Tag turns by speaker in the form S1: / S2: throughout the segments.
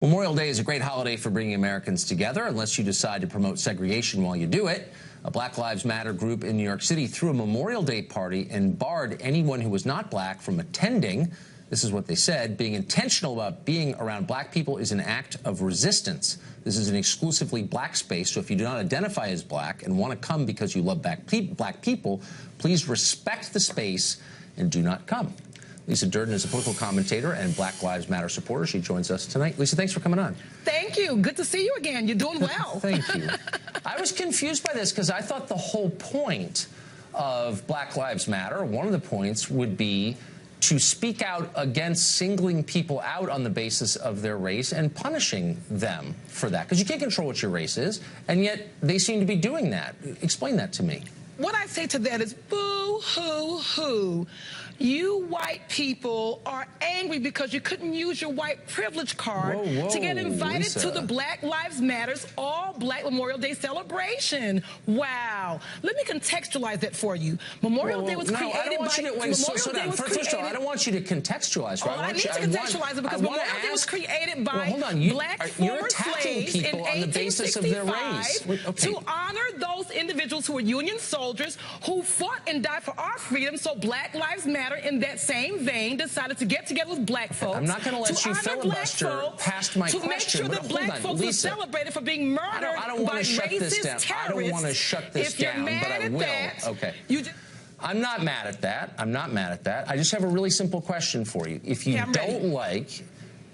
S1: Memorial Day is a great holiday for bringing Americans together, unless you decide to promote segregation while you do it. A Black Lives Matter group in New York City threw a Memorial Day party and barred anyone who was not black from attending. This is what they said: being intentional about being around black people is an act of resistance. This is an exclusively black space, so if you do not identify as black and want to come because you love black people, please respect the space and do not come. Lisa Durden is a political commentator and Black Lives Matter supporter. She joins us tonight. Lisa, thanks for coming on.
S2: Thank you. Good to see you again. You're doing well.
S1: Thank you. I was confused by this because I thought the whole point of Black Lives Matter, one of the points, would be to speak out against singling people out on the basis of their race and punishing them for that. Because you can't control what your race is, and yet they seem to be doing that. Explain that to me.
S2: What I say to that is boo-hoo-hoo. You white people are angry because you couldn't use your white privilege card to get invited
S1: Lisa.
S2: to the Black Lives Matters all-black Memorial Day celebration. Wow. Let me contextualize that for you. Memorial Day was created by...
S1: First of all, I don't want you to contextualize.
S2: Right? I need to contextualize it because Memorial Day was created by black former slaves in 1865 to honor those individuals who were Union soldiers who fought and died for our freedom. So Black Lives Matter, in that same vein, decided to get together with black folks.
S1: I'm not going to let you filibuster past my question.
S2: To make sure that black folks were celebrated for being murdered by racist terrorists.
S1: I don't want to shut this down, but I will. Okay. I'm not mad at that. I'm not mad at that. I just have a really simple question for you. If you don't like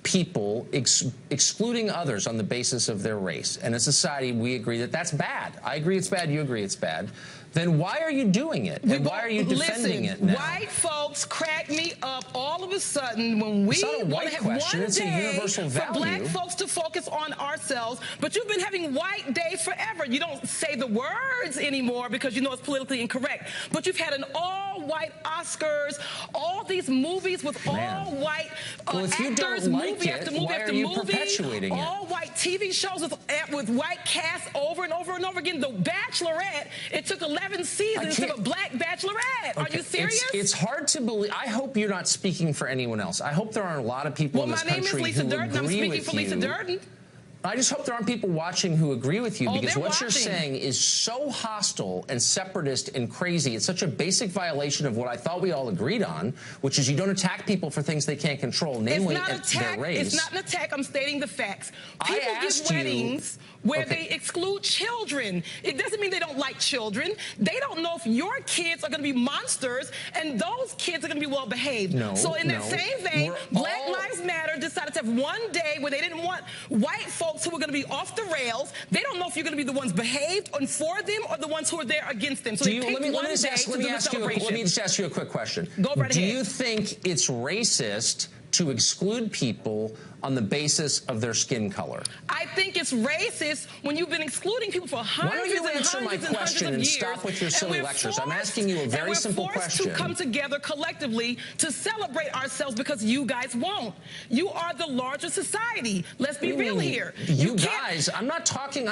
S1: people excluding others on the basis of their race, and as a society we agree that that's bad. I agree it's bad, you agree it's bad. Then why are you doing it? And why are you defending it now?
S2: White folks crack me up all of a sudden when we want to have one day for black folks to focus on ourselves. But you've been having white days forever. You don't say the words anymore because you know it's politically incorrect. But you've had an all-white Oscars, all these movies with all-white actors, movie after movie after movie, all-white TV shows with white casts over and over and over again. The Bachelorette, it took 11 seasons of a black bachelorette. Are you serious?
S1: It's hard to believe. I hope you're not speaking for anyone else. I hope there aren't a lot of people in this country who agree with you.
S2: Well, my name is Lisa Durden. I'm speaking for Lisa Durden.
S1: I just hope there aren't people watching who agree with you, because what you're saying is so hostile and separatist and crazy. It's such a basic violation of what I thought we all agreed on, which is you don't attack people for things they can't control, namely their race.
S2: It's not an attack. I'm stating the facts. People give weddings where they exclude children. It doesn't mean they don't like children. They don't know if your kids are going to be monsters and those kids are going to be well behaved. So in that same vein, Black Lives Matter decided to have one day where they didn't want white folks who were going to be off the rails. They don't know if you're going to be the ones behaved and for them or the ones who are there against them. So they picked one day to do the celebration.
S1: Let me just ask you a quick question.
S2: Go right ahead.
S1: Do you think it's racist to exclude people on the basis of their skin color?
S2: I think it's racist when you've been excluding people for hundreds and hundreds and hundreds of years.
S1: Stop with your silly lectures. I'm asking you a very simple question.
S2: We're forced to come together collectively to celebrate ourselves because you guys won't. You are the larger society. Let's be real here.
S1: You guys, I'm talking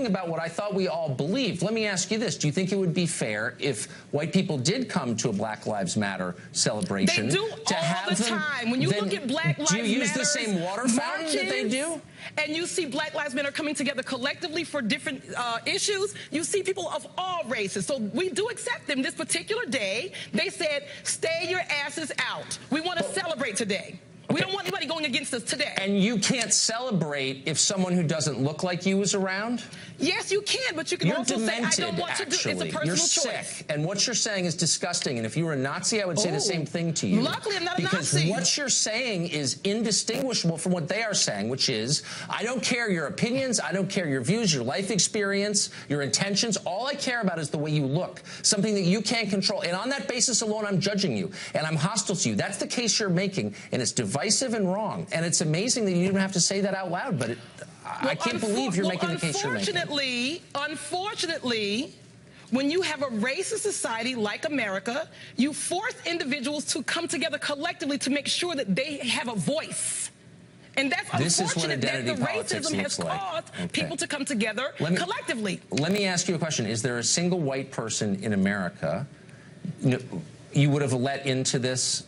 S1: about what I thought we all believed. Let me ask you this. Do you think it would be fair if white people did come to a Black Lives Matter celebration?
S2: They do all the time. When you look at Black Lives Matter,
S1: do you use the same water fountain that they do?
S2: And you see Black Lives Matter coming together collectively for different issues. You see people of all races. So we do accept them. This particular day, they said, stay your asses out. We want to celebrate today. We don't want anybody going against us today.
S1: And you can't celebrate if someone who doesn't look like you is around?
S2: Yes, you can, but you can also say, I don't want to do it. It's a personal choice.
S1: You're sick, and what you're saying is disgusting. And if you were a Nazi, I would say the same thing to you.
S2: Luckily, I'm not a Nazi.
S1: Because what you're saying is indistinguishable from what they are saying, which is, I don't care your opinions, I don't care your views, your life experience, your intentions. All I care about is the way you look, something that you can't control. And on that basis alone, I'm judging you, and I'm hostile to you. That's the case you're making, and it's divisive and wrong. And it's amazing that you even have to say that out loud, but I can't believe you're making the case you're making.
S2: Unfortunately, when you have a racist society like America, you force individuals to come together collectively to make sure that they have a voice. And that's unfortunate that the racism has caused people to come together collectively.
S1: Let me ask you a question. Is there a single white person in America you would have let into this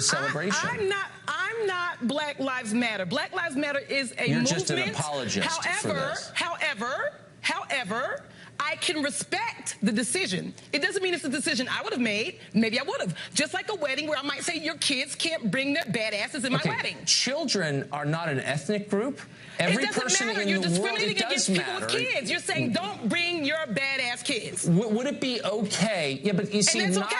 S1: celebration?
S2: I'm I'm not Black Lives Matter. Black Lives Matter is a movement.
S1: You're just an apologist for this.
S2: However, I can respect the decision. It doesn't mean it's a decision I would have made. Maybe I would have. Just like a wedding where I might say your kids can't bring their badasses in my wedding.
S1: Children are not an ethnic group. Every person
S2: matter.
S1: in
S2: You're
S1: the world,
S2: discriminating against people with kids. You're saying don't bring your badass kids.
S1: Would it be okay? Yeah, but you see,
S2: and
S1: not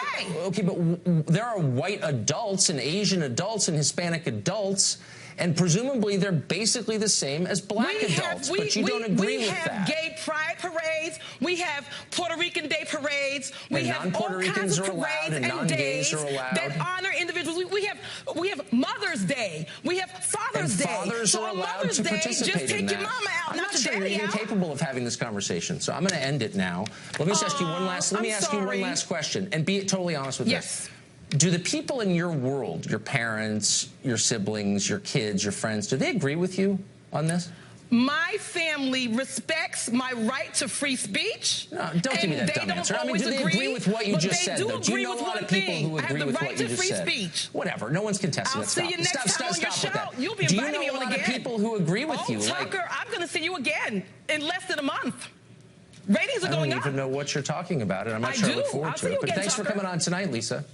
S1: okay. But there are white adults and Asian adults and Hispanic adults. And presumably they're basically the same as black adults, but you don't agree with that.
S2: We have gay pride parades. We have Puerto Rican Day parades. We have
S1: non-Puerto Ricans are allowed and non-gays are allowed.
S2: That honor individuals. We have Mother's Day. We have Father's Day.
S1: Fathers are allowed to participate
S2: just take
S1: in
S2: your
S1: that.
S2: mama out,
S1: I'm
S2: not
S1: not
S2: your
S1: sure
S2: daddy
S1: you're even capable of having this conversation, so I'm going to end it now. Let me just ask you one last. Let me ask you one last question, and be totally honest with this. Do the people in your world, your parents, your siblings, your kids, your friends, do they agree with you on this?
S2: My family respects my right to free speech.
S1: No, don't give me that dumb answer. I mean, do they agree with what you just said, though? Do you know a lot of people who agree with what you just said? Whatever. No one's contesting that.
S2: I'll see you next time on your show. You'll be inviting me on again.
S1: Do you know a lot of people who agree with you?
S2: Tucker, I'm going to see you again in less than a month. Ratings are going up.
S1: I don't even know what you're talking about, and I'm not sure I look forward to it. But thanks for coming on tonight, Lisa.